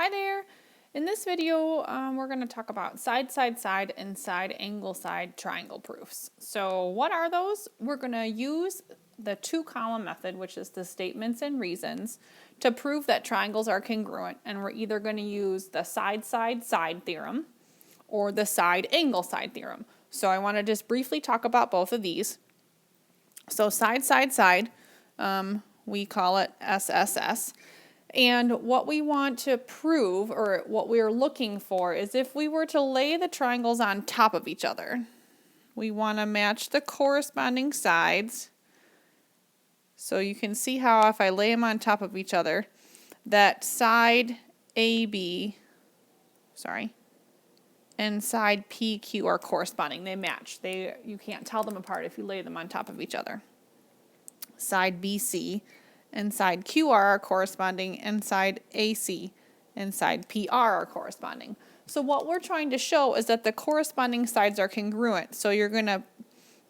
Hi there! In this video, we're going to talk about side, side, side, and side, angle, side triangle proofs. So what are those? We're going to use the two-column method, which is the statements and reasons, to prove that triangles are congruent. And we're either going to use the side, side, side theorem or the side, angle, side theorem. So I want to just briefly talk about both of these. So side, side, side, we call it SSS. And what we want to prove, or what we're looking for, is if we were to lay the triangles on top of each other, we want to match the corresponding sides. So you can see how if I lay them on top of each other, that side AB, and side PQ are corresponding. They match. You can't tell them apart if you lay them on top of each other. Side BC and side QR are corresponding, and side AC and side PR are corresponding. So what we're trying to show is that the corresponding sides are congruent. So you're going to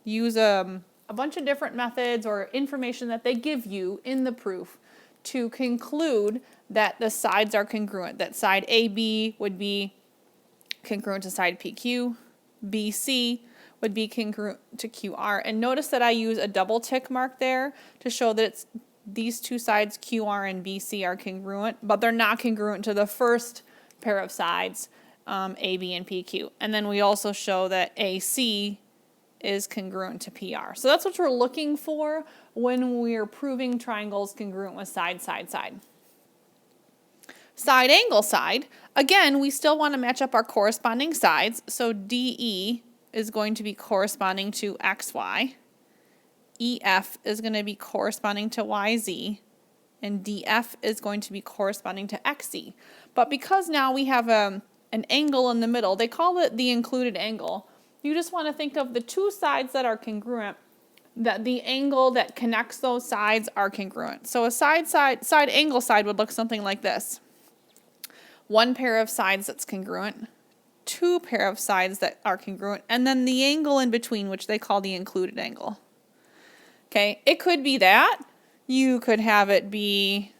use a bunch of different methods or information that they give you in the proof to conclude that the sides are congruent, that side AB would be congruent to side PQ, BC would be congruent to QR. And notice that I use a double tick mark there to show that these two sides, QR and BC, are congruent, but they're not congruent to the first pair of sides, AB and PQ. And then we also show that AC is congruent to PR. So that's what we're looking for when we're proving triangles congruent with side, side, side. Side, angle, side. Again, we still want to match up our corresponding sides. So DE is going to be corresponding to XY. EF is going to be corresponding to YZ, and DF is going to be corresponding to XZ. But because now we have an angle in the middle, they call it the included angle. You just want to think of the two sides that are congruent, that the angle that connects those sides are congruent. So a side, angle, side would look something like this. One pair of sides that's congruent, two pair of sides that are congruent, and then the angle in between, which they call the included angle. Okay, it could be that. You could have it be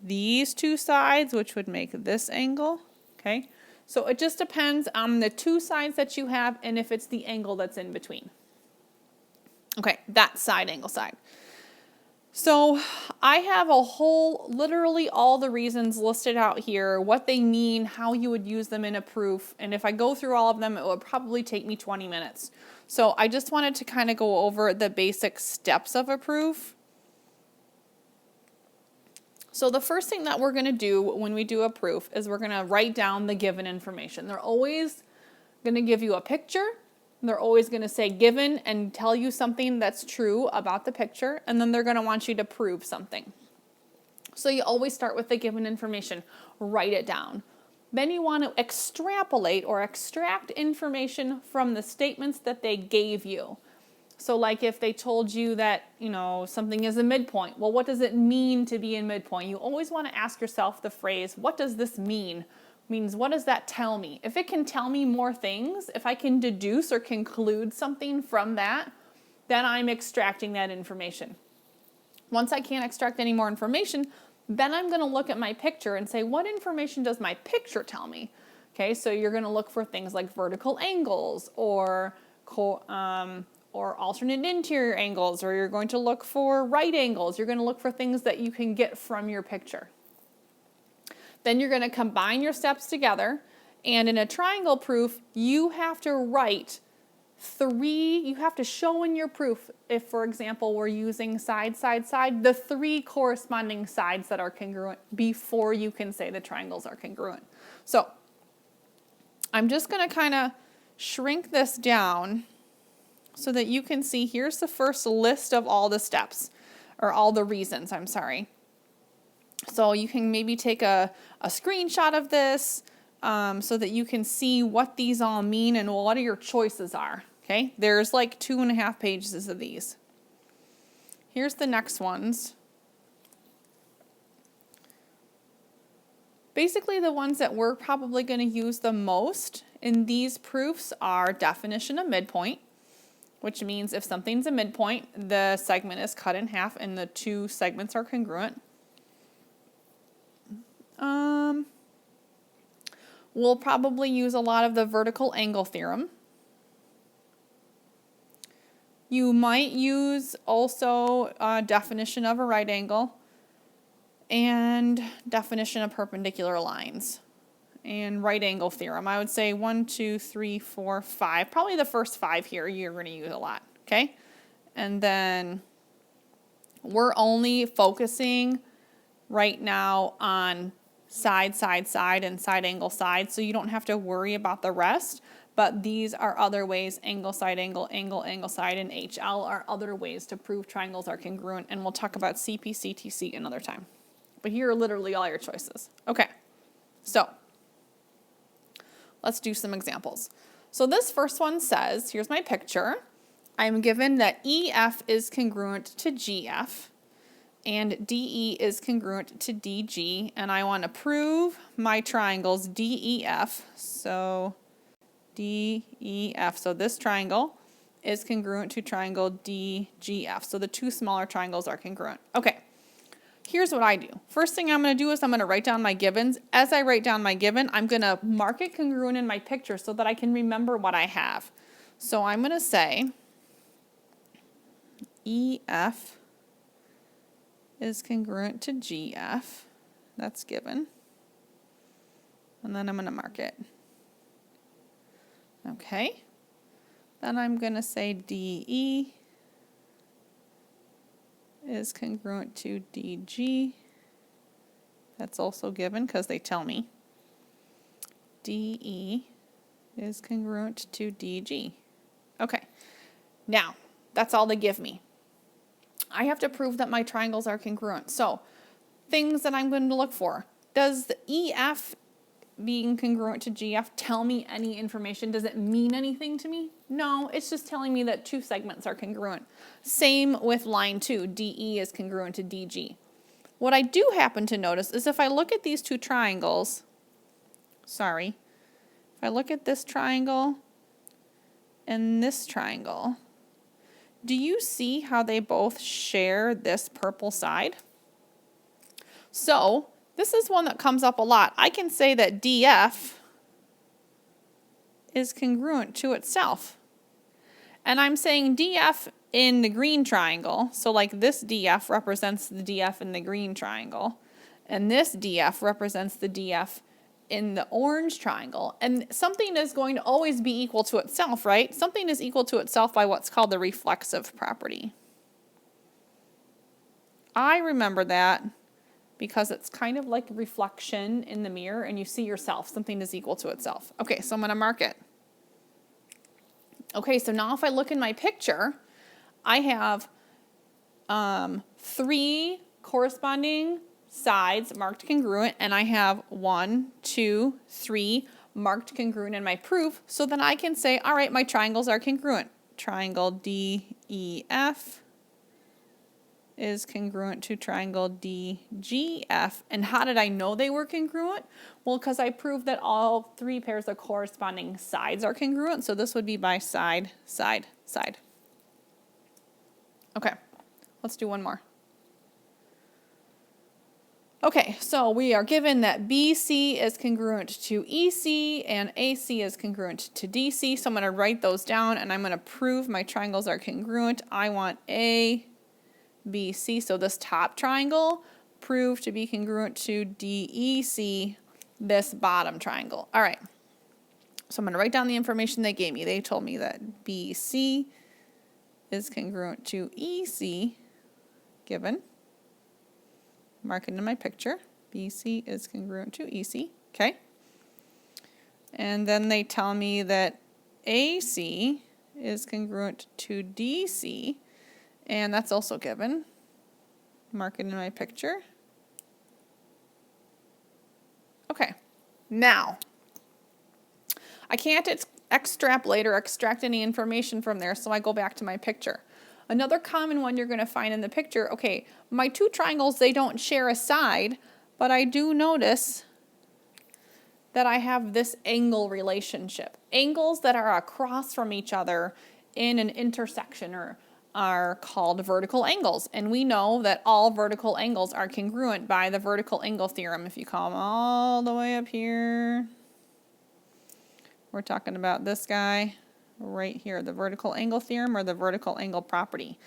these two sides, which would make this angle. Okay, so it just depends on the two sides that you have and if it's the angle that's in between. Okay, that's side, angle, side. So I have a whole, literally all the reasons listed out here, what they mean, how you would use them in a proof. And if I go through all of them, it would probably take me 20 minutes. So I just wanted to kind of go over the basic steps of a proof. So the first thing that we're going to do when we do a proof is we're going to write down the given information. They're always going to give you a picture. They're always going to say given and tell you something that's true about the picture, and then they're going to want you to prove something. So you always start with the given information. Write it down. Then you want to extrapolate or extract information from the statements that they gave you. So like if they told you that, something is a midpoint, well, what does it mean to be in midpoint? You always want to ask yourself the phrase, what does this mean? Means what does that tell me? If it can tell me more things, if I can deduce or conclude something from that, then I'm extracting that information. Once I can't extract any more information, then I'm going to look at my picture and say, what information does my picture tell me? Okay, so you're going to look for things like vertical angles or alternate interior angles, or you're going to look for right angles. You're going to look for things that you can get from your picture. Then you're going to combine your steps together, and in a triangle proof, you have to write you have to show in your proof, if, for example, we're using side, side, side, the three corresponding sides that are congruent before you can say the triangles are congruent. So I'm just going to kind of shrink this down so that you can see, here's the first list of all the steps, or all the reasons, I'm sorry. So you can maybe take a screenshot of this so that you can see what these all mean and what your choices are. Okay, there's like 2.5 pages of these. Here's the next ones. Basically, the ones that we're probably going to use the most in these proofs are definition of midpoint, which means if something's a midpoint, the segment is cut in half and the two segments are congruent. We'll probably use a lot of the vertical angle theorem. You might use also a definition of a right angle and definition of perpendicular lines and right angle theorem. I would say 1, 2, 3, 4, 5. Probably the first 5 here you're going to use a lot, okay? And then we're only focusing right now on side, side, side, and side angle side, so you don't have to worry about the rest. But these are other ways, angle, side, angle, angle, angle, side, and HL are other ways to prove triangles are congruent, and we'll talk about CP, CTC another time. But here are literally all your choices. Okay, so let's do some examples. So this first one says, here's my picture. I'm given that EF is congruent to GF, and DE is congruent to DG, and I want to prove my triangles DEF. So DEF, so this triangle is congruent to triangle DGF. So the two smaller triangles are congruent. Okay, here's what I do. First thing I'm going to do is I'm going to write down my givens. As I write down my given, I'm going to mark it congruent in my picture so that I can remember what I have. So I'm going to say EF is congruent to GF. That's given. And then I'm going to mark it. Okay. Then I'm going to say DE is congruent to DG. That's also given because they tell me. DE is congruent to DG. Okay. Now, that's all they give me. I have to prove that my triangles are congruent. So, things that I'm going to look for. Does the EF being congruent to GF tell me any information? Does it mean anything to me? No, it's just telling me that two segments are congruent. Same with line 2, DE is congruent to DG. What I do happen to notice is if I look at these two triangles, if I look at this triangle and this triangle, do you see how they both share this purple side? So, this is one that comes up a lot. I can say that DF is congruent to itself. And I'm saying DF in the green triangle, so like this DF represents the DF in the green triangle, and this DF represents the DF in the orange triangle. And something is going to always be equal to itself, right? Something is equal to itself by what's called the reflexive property. I remember that because it's kind of like reflection in the mirror and you see yourself. Something is equal to itself. Okay, so I'm going to mark it. Okay, so now if I look in my picture, I have 3 corresponding sides marked congruent, and I have 1, 2, 3 marked congruent in my proof, so then I can say, all right, my triangles are congruent. Triangle DEF is congruent to triangle DGF. And how did I know they were congruent? Well, because I proved that all 3 pairs of corresponding sides are congruent, so this would be by side, side, side. Okay, let's do one more. Okay, so we are given that BC is congruent to EC and AC is congruent to DC. So I'm going to write those down and I'm going to prove my triangles are congruent. I want A, B, C. So this top triangle proved to be congruent to DEC, this bottom triangle. All right, so I'm going to write down the information they gave me. They told me that BC is congruent to EC, given. Mark it in my picture. BC is congruent to EC. Okay. And then they tell me that AC is congruent to DC, and that's also given. Mark it in my picture. Okay. Now, I can't extrapolate or extract any information from there, so I go back to my picture. Another common one you're going to find in the picture, okay, my 2 triangles, they don't share a side, but I do notice that I have this angle relationship. Angles that are across from each other in an intersection or are called vertical angles. And we know that all vertical angles are congruent by the vertical angle theorem. If you come all the way up here, we're talking about this guy right here, the vertical angle theorem or the vertical angle property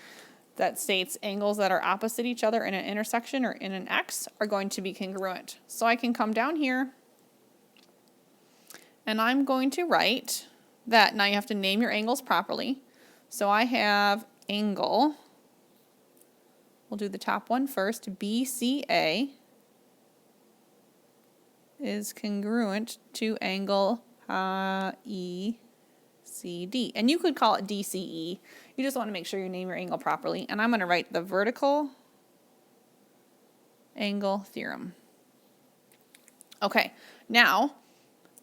that states angles that are opposite each other in an intersection or in an X are going to be congruent. So I can come down here and I'm going to write that. Now you have to name your angles properly. So I have angle, we'll do the top one first, BCA is congruent to angle ECD. And you could call it DCE. You just want to make sure you name your angle properly. And I'm going to write the vertical angle theorem. Okay, now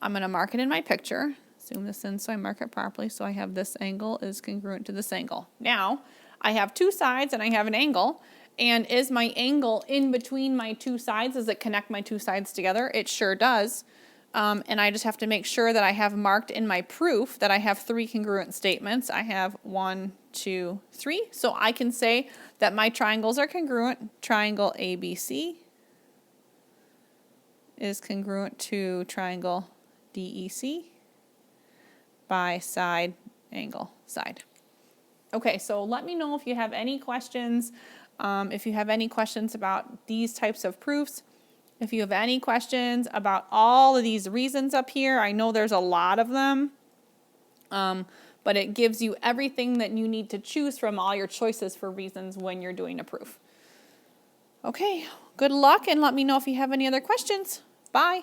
I'm going to mark it in my picture. Zoom this in so I mark it properly. So I have this angle is congruent to this angle. Now, I have two sides and I have an angle. And is my angle in between my two sides? Does it connect my two sides together? It sure does. And I just have to make sure that I have marked in my proof that I have three congruent statements. I have 1, 2, 3. So I can say that my triangles are congruent. Triangle ABC is congruent to triangle DEC by side, angle, side. Okay, so let me know if you have any questions. If you have any questions about these types of proofs, if you have any questions about all of these reasons up here, I know there's a lot of them, but it gives you everything that you need to choose from all your choices for reasons when you're doing a proof. Okay, good luck and let me know if you have any other questions. Bye.